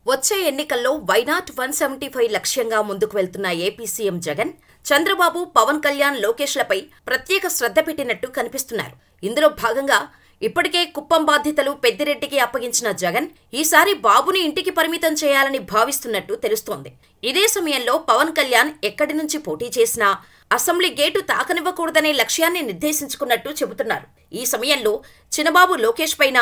వచ్చే ఎన్నికల్లో వైనాట్ 175 లక్ష్యంగా ముందుకు వెళ్తున్న ఏపీ సీఎం జగన్, చంద్రబాబు, పవన్ కళ్యాణ్, లోకేష్లపై ప్రత్యేక శ్రద్ధ పెట్టినట్టు కనిపిస్తున్నారు. ఇందులో భాగంగా ఇప్పటికే కుప్పం బాధ్యతలు పెద్దిరెడ్డికి అప్పగించిన జగన్ ఈసారి బాబుని ఇంటికి పరిమితం చేయాలని భావిస్తున్నట్టు తెలుస్తోంది. ఇదే సమయంలో పవన్ కళ్యాణ్ ఎక్కడి నుంచి పోటీ చేసినా అసెంబ్లీ గేటు తాకనివ్వకూడదనే లక్ష్యాన్ని నిర్దేశించుకున్నట్టు చెబుతున్నారు. ఈ సమయంలో చినబాబు లోకేష్ పైన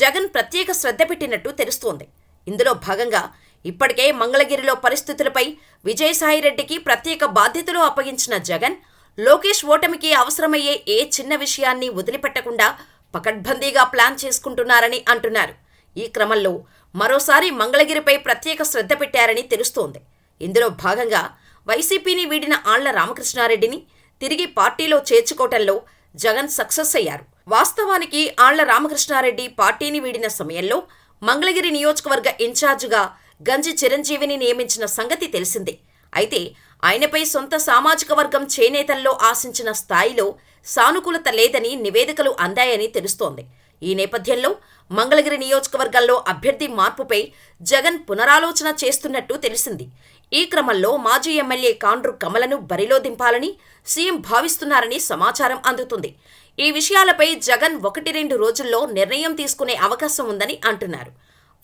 జగన్ ప్రత్యేక శ్రద్ధ పెట్టినట్టు తెలుస్తోంది. ఇందులో భాగంగా ఇప్పటికే మంగళగిరిలో పరిస్థితులపై విజయసాయిరెడ్డికి ప్రత్యేక బాధ్యతలు అప్పగించిన జగన్, లోకేష్ ఓటమికి అవసరమయ్యే ఏ చిన్న విషయాన్ని వదిలిపెట్టకుండా పకడ్బందీగా ప్లాన్ చేసుకుంటున్నారని అంటున్నారు. ఈ క్రమంలో మరోసారి మంగళగిరిపై ప్రత్యేక శ్రద్ధ పెట్టారని తెలుస్తోంది. ఇందులో భాగంగా వైసీపీని వీడిన ఆళ్ల రామకృష్ణారెడ్డిని తిరిగి పార్టీలో చేర్చుకోవటంలో జగన్ సక్సెస్ అయ్యారు. వాస్తవానికి ఆళ్ల రామకృష్ణారెడ్డి పార్టీని వీడిన సమయంలో మంగళగిరి నియోజకవర్గ ఇన్ఛార్జిగా గంజి చిరంజీవిని నియమించిన సంగతి తెలిసిందే. అయితే ఆయనపై సొంత సామాజిక వర్గం చేనేతల్లో ఆశించిన స్థాయిలో సానుకూలత లేదని నివేదికలు అందాయని తెలుస్తోంది. ఈ నేపథ్యంలో మంగళగిరి నియోజకవర్గంలో అభ్యర్థి మార్పుపై జగన్ పునరాలోచన చేస్తున్నట్టు తెలిసింది. ఈ క్రమంలో మాజీ ఎమ్మెల్యే కాండ్రు కమలను బరిలో దింపాలని సీఎం భావిస్తున్నారని సమాచారం అందుతుంది. ఈ విషయాలపై జగన్ 1-2 రోజుల్లో నిర్ణయం తీసుకునే అవకాశం ఉందని అంటున్నారు.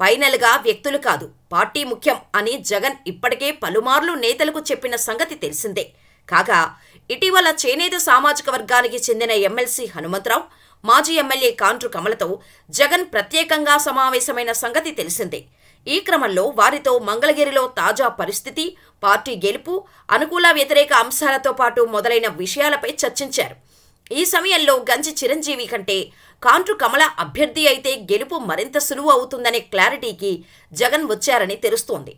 ఫైనల్గా వ్యక్తులు కాదు, పార్టీ ముఖ్యం అని జగన్ ఇప్పటికే పలుమార్లు నేతలకు చెప్పిన సంగతి తెలిసిందే. కాగా ఇటీవల చేనేత సామాజిక వర్గానికి చెందిన ఎమ్మెల్సీ హనుమంతరావు, మాజీ ఎమ్మెల్యే కాండ్రు కమలతో జగన్ ప్రత్యేకంగా సమావేశమైన సంగతి తెలిసిందే. ఈ క్రమంలో వారితో మంగళగిరిలో తాజా పరిస్థితి, పార్టీ గెలుపు, అనుకూల వ్యతిరేక అంశాలతో పాటు మొదలైన విషయాలపై చర్చించారు. ఈ సమయంలో గంజి చిరంజీవి కంటే కాండ్రు కమల అభ్యర్థి అయితే గెలుపు మరింత సులువు అవుతుందనే క్లారిటీకి జగన్ వచ్చారని తెలుస్తోంది.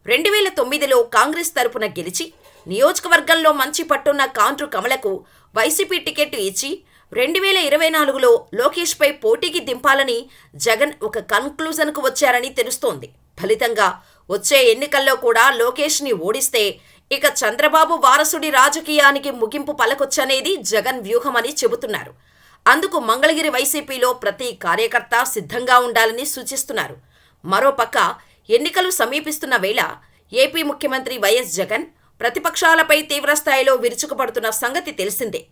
2009లో కాంగ్రెస్ తరపున గెలిచి నియోజకవర్గంలో మంచి పట్టున్న కాండ్రు కమలకు వైసీపీ టికెట్ ఇచ్చి 2024లో లోకేష్పై పోటీకి దింపాలని జగన్ ఒక కన్క్లూజన్కు వచ్చారని తెలుస్తోంది. ఫలితంగా వచ్చే ఎన్నికల్లో కూడా లోకేష్ని ఓడిస్తే ఇక చంద్రబాబు వారసుడి రాజకీయానికి ముగింపు పలకొచ్చనేది జగన్ వ్యూహమని చెబుతున్నారు. అందుకు మంగళగిరి వైసీపీలో ప్రతి కార్యకర్త సిద్ధంగా ఉండాలని సూచిస్తున్నారు. మరోపక్క ఎన్నికలు సమీపిస్తున్న వేళ ఏపీ ముఖ్యమంత్రి వైఎస్ జగన్ ప్రతిపక్షాలపై తీవ్రస్థాయిలో విరుచుకుపడుతున్న సంగతి తెలిసిందే.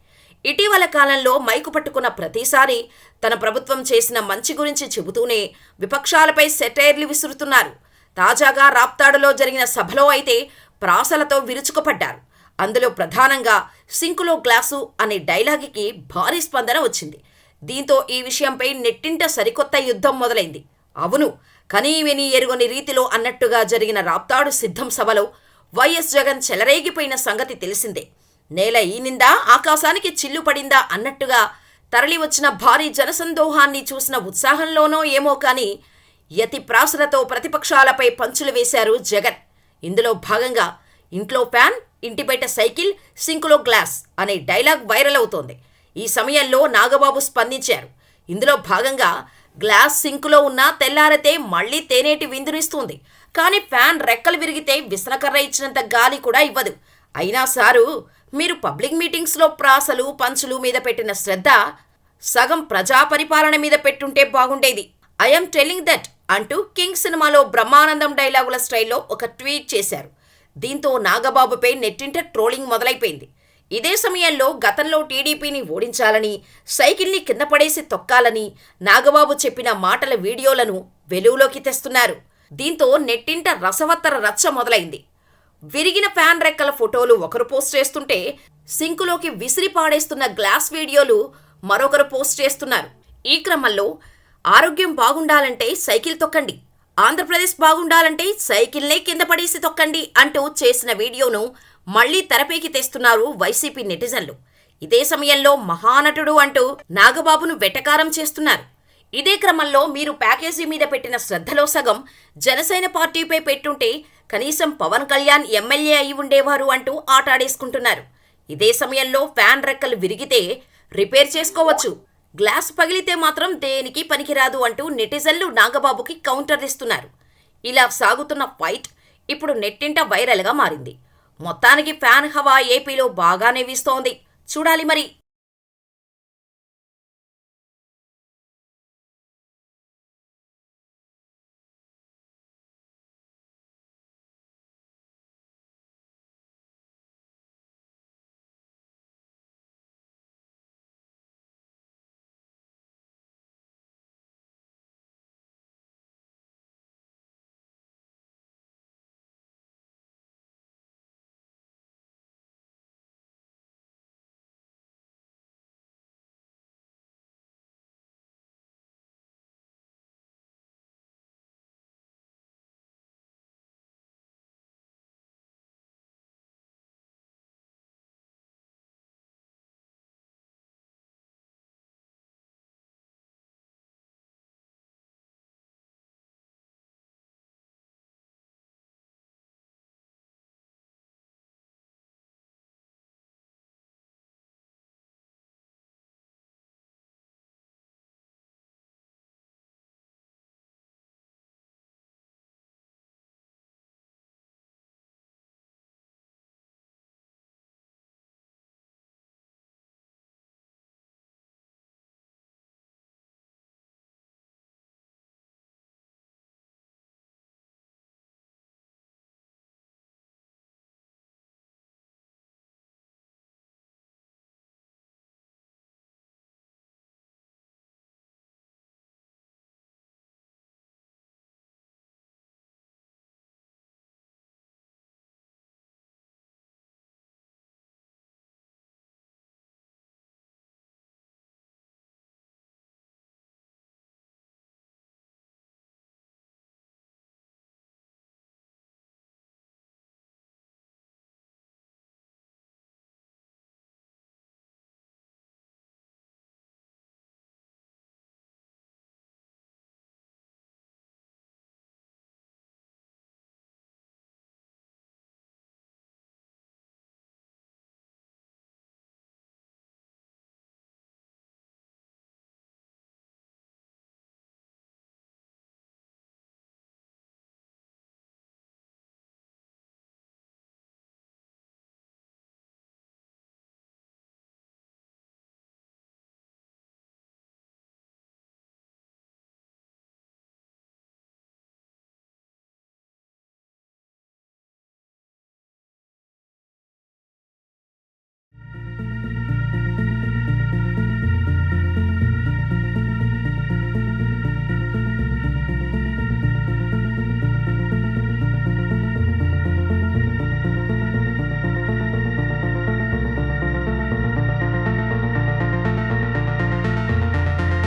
ఇటీవల కాలంలో మైకు పట్టుకున్న ప్రతిసారి తన ప్రభుత్వం చేసిన మంచి గురించి చెబుతూనే విపక్షాలపై సెటైర్లు విసురుతున్నారు. తాజాగా రాప్తాడులో జరిగిన సభలో అయితే ప్రాసలతో విరుచుకుపడ్డారు. అందులో ప్రధానంగా సింకులో గ్లాసు అనే డైలాగుకి భారీ స్పందన వచ్చింది. దీంతో ఈ విషయంపై నెట్టింట సరికొత్త యుద్ధం మొదలైంది. అవును, కనీవిని ఎరుగని రీతిలో అన్నట్టుగా జరిగిన రాప్తాడు సిద్ధం సభలో వైఎస్ జగన్ చెలరేగిపోయిన సంగతి తెలిసిందే. నేల ఈనిందా, ఆకాశానికి చిల్లు పడిందా అన్నట్టుగా తరలివచ్చిన భారీ జనసందోహాన్ని చూసిన ఉత్సాహంలోనో ఏమో కానీ యతి ప్రాసలతో ప్రతిపక్షాలపై పంచులు వేశారు జగన్. ఇందులో భాగంగా ఇంట్లో ఫ్యాన్, ఇంటి బయట సైకిల్, సింకులో గ్లాస్ అనే డైలాగ్ వైరల్ అవుతోంది. ఈ సమయంలో నాగబాబు స్పందించారు. ఇందులో భాగంగా గ్లాస్ సింకులో ఉన్న తెల్లారితే మళ్లీ తేనేటి విందునిస్తుంది, కానీ ఫ్యాన్ రెక్కలు విరిగితే విసనకర్ర ఇచ్చినంత గాలి కూడా ఇవ్వదు. అయినా సారు, మీరు పబ్లిక్ మీటింగ్స్లో ప్రాసలు, పంచులు మీద పెట్టిన శ్రద్ధ సగం ప్రజా పరిపాలన మీద పెట్టుంటే బాగుండేది. ఐఎమ్ టెల్లింగ్ దట్ అంటూ కింగ్ సినిమాలో బ్రహ్మానందం డైలాగుల స్టైల్లో ఒక ట్వీట్ చేశారు. దీంతో నాగబాబుపై నెట్టింట ట్రోలింగ్ మొదలైపోయింది. ఇదే సమయంలో గతంలో టీడీపీని ఓడించాలని, సైకిల్ని కింద పడేసి తొక్కాలని నాగబాబు చెప్పిన మాటల వీడియోలను వెలుగులోకి తెస్తున్నారు. దీంతో నెట్టింట రసవత్తర రచ్చ మొదలైంది. విరిగిన ఫ్యాన్ రెక్కల ఫోటోలు ఒకరు పోస్ట్ చేస్తుంటే, సింకులోకి విసిరి పాడేస్తున్న గ్లాస్ వీడియోలు మరొకరు పోస్ట్ చేస్తున్నారు. ఈ క్రమంలో ఆరోగ్యం బాగుండాలంటే సైకిల్ తొక్కండి, ఆంధ్రప్రదేశ్ బాగుండాలంటే సైకిల్నే కింద పడేసి తొక్కండి అంటూ చేసిన వీడియోను మళ్లీ తెరపైకి తెస్తున్నారు వైసీపీ నెటిజన్లు. ఇదే సమయంలో మహానటుడు అంటూ నాగబాబును వెటకారం చేస్తున్నారు. ఇదే క్రమంలో మీరు ప్యాకేజీ మీద పెట్టిన శ్రద్ధలో సగం జనసేన పార్టీపై పెట్టుంటే కనీసం పవన్ కళ్యాణ్ ఎమ్మెల్యే అయి ఉండేవారు అంటూ ఆటాడేసుకుంటున్నారు. ఇదే సమయంలో ఫ్యాన్ రెక్కలు విరిగితే రిపేర్ చేసుకోవచ్చు, గ్లాస్ పగిలితే మాత్రం దేనికి పనికిరాదు అంటూ నెటిజన్లు నాగబాబుకి కౌంటర్లిస్తున్నారు. ఇలా సాగుతున్న ఫైట్ ఇప్పుడు నెట్టింట వైరల్గా మారింది. మొత్తానికి ఫ్యాన్ హవా ఏపీలో బాగానే వీస్తోంది. చూడాలి మరి.